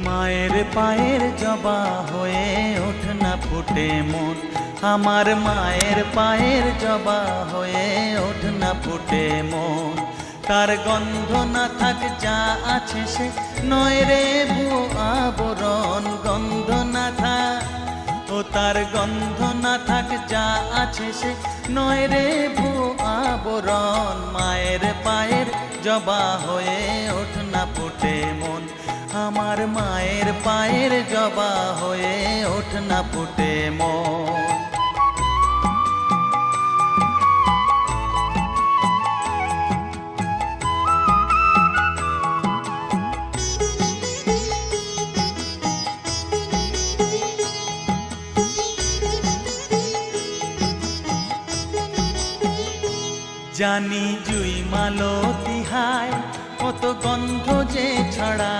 মায়ের পায়ের জবা হয়ে ওঠ না ফুটে মন, আমার মায়ের পায়ের জবা হয়ে ওঠ না ফুটে মন। তার গন্ধ না থাক যা আছে সে নয় রে ভুয়ো আবরণ, গন্ধ না থাক ও তার গন্ধ না থাক যা আছে সে নয় রে ভুয়ো আবরণ। মায়ের পায়ের জবা হয়ে ওঠ না ফুটে মন, আমার মায়ের পায়ের জবা হয়ে ওঠ না ফুটে মন। জানি জুই মালতি হায় কত গন্ধ যে ছড়া।